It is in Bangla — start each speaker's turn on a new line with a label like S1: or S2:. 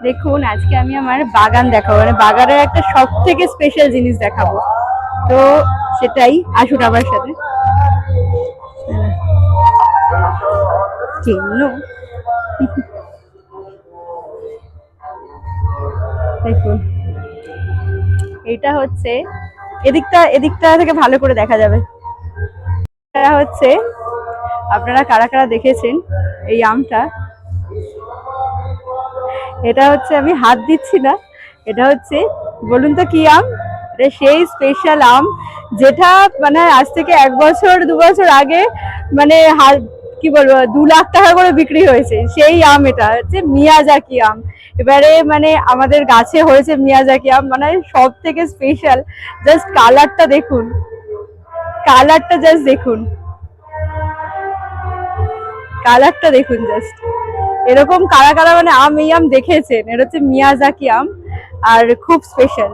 S1: দেখুন আজকে আমি আমার বাগান দেখাবো, মানে বাগানের একটা সব থেকে স্পেশাল জিনিস দেখাবো। তো সেটাই, আসুন আমার সাথে। চিহ্ন দেখুন, এটা হচ্ছে, এদিকটা এদিকটা থেকে ভালো করে দেখা যাবে। এটা হচ্ছে, আপনারা কারা কারা দেখেছেন এই আমটা? এটা হচ্ছে, আমি হাত দিচ্ছি না, এটা হচ্ছে, বলুন তো কি আম? এটা সেই স্পেশাল আম যেটা মানে আজ থেকে 1 বছর 2 বছর আগে মানে কি বলবো 2 লাখ টাকা করে বিক্রি হয়েছে সেই আম। এটা হচ্ছে মিয়াজাকি আম। এবারে মানে আমাদের গাছে হয়েছে মিয়াজাকি আম, মানে সব থেকে স্পেশাল। জাস্ট কালারটা দেখুন, কালারটা জাস্ট দেখুন, কালারটা দেখুন জাস্ট। এরকম কারা কারা মানে আম, এই আম দেখেছেন? এটা হচ্ছে মিয়াজাকি আম আর খুব স্পেশাল।